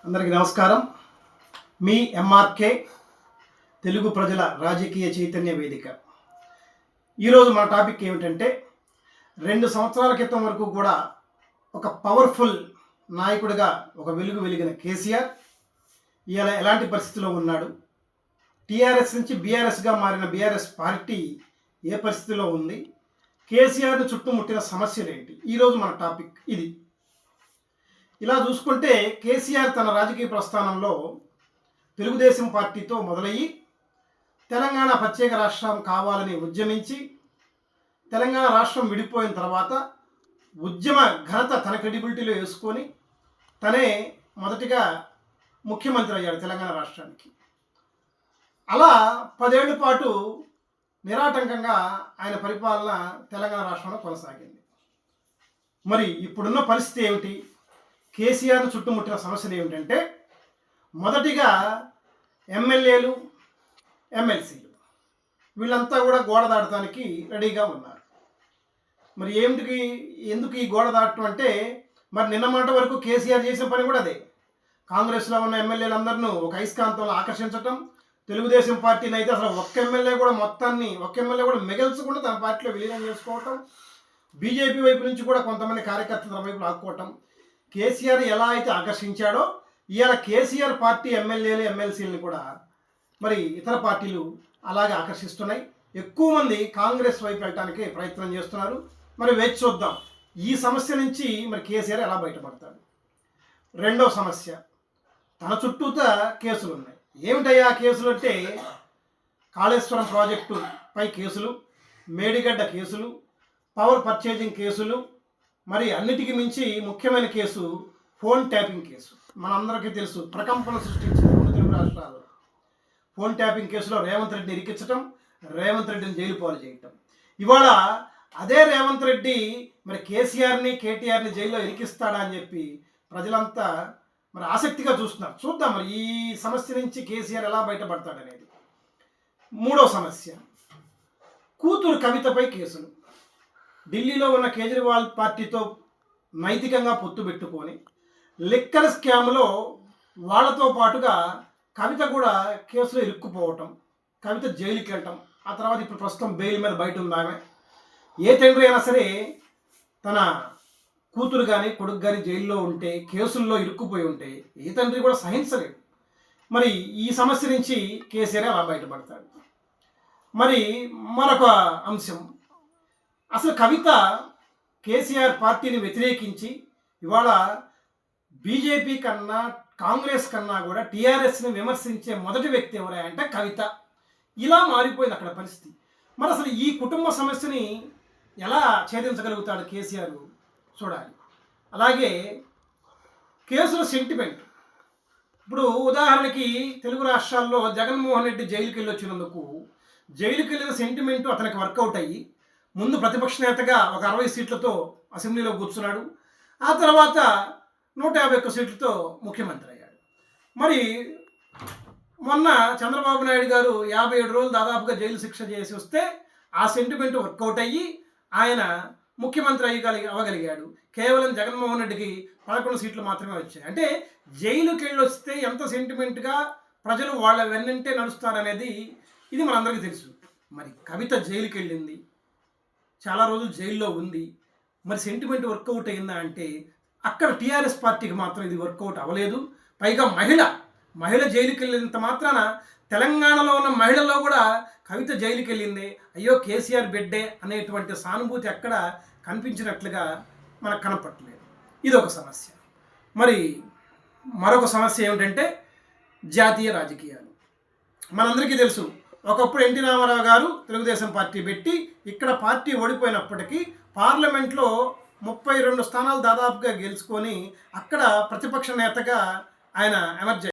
అందరికీ నమస్కారం. మీ ఎంఆర్కే తెలుగు ప్రజల రాజకీయ చైతన్య వేదిక. ఈరోజు మన టాపిక్ ఏమిటంటే 2 సంవత్సరాల క్రితం వరకు కూడా ఒక పవర్ఫుల్ నాయకుడిగా ఒక వెలుగు వెలిగిన కేసీఆర్ ఇవాళ ఎలాంటి పరిస్థితిలో ఉన్నాడు, టీఆర్ఎస్ నుంచి బీఆర్ఎస్గా మారిన బీఆర్ఎస్ పార్టీ ఏ పరిస్థితిలో ఉంది, కేసీఆర్ను చుట్టుముట్టిన సమస్యలు ఏంటి, ఈరోజు మన టాపిక్ ఇది. ఇలా చూసుకుంటే కేసీఆర్ తన రాజకీయ ప్రస్థానంలో తెలుగుదేశం పార్టీతో మొదలయ్యి తెలంగాణ ప్రత్యేక రాష్ట్రం కావాలని ఉద్యమించి తెలంగాణ రాష్ట్రం విడిపోయిన తర్వాత ఉద్యమ ఘనత తన క్రెడిబిలిటీలో వేసుకొని తనే మొదటిగా ముఖ్యమంత్రి అయ్యాడు తెలంగాణ రాష్ట్రానికి. అలా 10 ఏళ్ల పాటు నిరాటంకంగా ఆయన పరిపాలన తెలంగాణ రాష్ట్రంలో కొనసాగింది. మరి ఇప్పుడున్న పరిస్థితి ఏమిటి, కేసీఆర్ను చుట్టుముట్టిన సమస్యలు ఏమిటంటే, మొదటిగా ఎమ్మెల్యేలు, ఎమ్మెల్సీలు వీళ్ళంతా కూడా గోడ దాటడానికి రెడీగా ఉన్నారు. మరి ఎందుకు ఈ గోడ దాటడం అంటే, మరి నిన్న మాట వరకు కేసీఆర్ చేసిన పని కూడా అదే. కాంగ్రెస్లో ఉన్న ఎమ్మెల్యేలందరినూ ఒక అయస్కాంతంలో ఆకర్షించటం, తెలుగుదేశం పార్టీని అయితే అసలు ఒక్క ఎమ్మెల్యే కూడా మిగల్చకుండా తన పార్టీలో విలీనం చేసుకోవటం, బీజేపీ వైపు నుంచి కూడా కొంతమంది కార్యకర్తల వైపు లాక్కోవటం. కేసీఆర్ ఎలా అయితే ఆకర్షించాడో ఇవాళ కేసీఆర్ పార్టీ ఎమ్మెల్యేలు, ఎమ్మెల్సీలను కూడా మరి ఇతర పార్టీలు అలాగే ఆకర్షిస్తున్నాయి. ఎక్కువ మంది కాంగ్రెస్ వైపు వెళ్ళటానికి ప్రయత్నం చేస్తున్నారు. మరి వేచి చూద్దాం ఈ సమస్య నుంచి మరి కేసీఆర్ ఎలా బయటపడతాడు. రెండో సమస్య, తన చుట్టూతా కేసులు ఉన్నాయి. ఏమిటయ్యా కేసులు అంటే, కాళేశ్వరం ప్రాజెక్టు పై కేసులు, మేడిగడ్డ కేసులు, పవర్ పర్చేజింగ్ కేసులు, మరి అన్నిటికీ మించి ముఖ్యమైన కేసు ఫోన్ ట్యాపింగ్ కేసు. మనందరికీ తెలుసు, ప్రకంపన సృష్టించిన 2 తెలుగు రాష్ట్రాల్లో ఫోన్ ట్యాపింగ్ కేసులో రేవంత్ రెడ్డిని ఇరికించడం, రేవంత్ రెడ్డిని జైలు పాలు చేయటం. ఇవాళ అదే రేవంత్ రెడ్డి మరి కేసీఆర్ని, కేటీఆర్ని జైల్లో ఇరికిస్తాడా అని చెప్పి ప్రజలంతా మరి ఆసక్తిగా చూస్తున్నారు. చూద్దాం మరి ఈ సమస్య నుంచి కేసీఆర్ ఎలా బయటపడతాడనేది. మూడో సమస్య, కూతురు కవితపై కేసులు. ఢిల్లీలో ఉన్న కేజ్రీవాల్ పార్టీతో నైతికంగా పొత్తు పెట్టుకొని లిక్కర్ స్కామ్లో వాళ్ళతో పాటుగా కవిత కూడా కేసులో ఇరుక్కుపోవటం, కవిత జైలుకి వెళ్ళటం, ఆ తర్వాత ఇప్పుడు ప్రస్తుతం బెయిల్ మీద బయట ఉంది ఆమె. ఏ తండ్రి అయినా సరే తన కూతురు కానీ కొడుకు కానీ జైల్లో ఉంటే, కేసుల్లో ఇరుక్కుపోయి ఉంటే ఏ తండ్రి కూడా సహించలేడు. మరి ఈ సమస్య నుంచి కేసీఆర్ అలా బయటపడతాడు. మరి మరొక అంశం, అసలు కవిత కేసీఆర్ పార్టీని వ్యతిరేకించి ఇవాళ బీజేపీ కన్నా కాంగ్రెస్ కన్నా కూడా టీఆర్ఎస్ని విమర్శించే మొదటి వ్యక్తి ఎవరా అంటే కవిత. ఇలా మారిపోయింది అక్కడ పరిస్థితి. మరి అసలు ఈ కుటుంబ సమస్యని ఎలా ఛేదించగలుగుతాడు కేసీఆర్ చూడాలి. అలాగే కేసుల సెంటిమెంట్, ఇప్పుడు ఉదాహరణకి తెలుగు రాష్ట్రాల్లో జగన్మోహన్ రెడ్డి జైలుకి వెళ్ళి వచ్చినందుకు జైలుకి వెళ్ళిన సెంటిమెంటు అతనికి వర్కౌట్ అయ్యి ముందు ప్రతిపక్ష నేతగా ఒక 60 సీట్లతో అసెంబ్లీలో కూర్చున్నాడు. ఆ తర్వాత 151 సీట్లతో ముఖ్యమంత్రి అయ్యాడు. మరి మొన్న చంద్రబాబు నాయుడు గారు 57 రోజులు దాదాపుగా జైలు శిక్ష చేసి వస్తే ఆ సెంటిమెంట్ వర్కౌట్ అయ్యి ఆయన ముఖ్యమంత్రి అవ్వగలిగాడు. కేవలం జగన్మోహన్ రెడ్డికి 11 సీట్లు మాత్రమే వచ్చాయి. అంటే జైలుకి వెళ్ళి వస్తే ఎంత సెంటిమెంట్గా ప్రజలు వాళ్ళ వెన్నంటే నడుస్తారనేది ఇది మనందరికీ తెలుసు. మరి కవిత జైలుకి వెళ్ళింది, చాలా రోజులు జైల్లో ఉంది. మరి సెంటిమెంట్ వర్కౌట్ అయిందా అంటే అక్కడ టీఆర్ఎస్ పార్టీకి మాత్రం ఇది వర్కౌట్ అవ్వలేదు. పైగా మహిళ జైలుకి వెళ్ళినంత మాత్రాన తెలంగాణలో ఉన్న మహిళల్లో కూడా కవిత జైలుకి వెళ్ళింది, అయ్యో కేసీఆర్ బిడ్డే అనేటువంటి సానుభూతి ఎక్కడ కనిపించినట్లుగా మనకు కనపట్టలేదు. ఇది ఒక సమస్య. మరి మరొక సమస్య ఏమిటంటే జాతీయ రాజకీయాలు. మనందరికీ తెలుసు, ఒకప్పుడు ఎన్టీ రామారావు గారు తెలుగుదేశం పార్టీ పెట్టి ఇక్కడ పార్టీ ఓడిపోయినప్పటికీ పార్లమెంట్లో 32 స్థానాలు దాదాపుగా గెలుచుకొని అక్కడ ప్రతిపక్ష నేతగా ఆయన ఎమర్జ్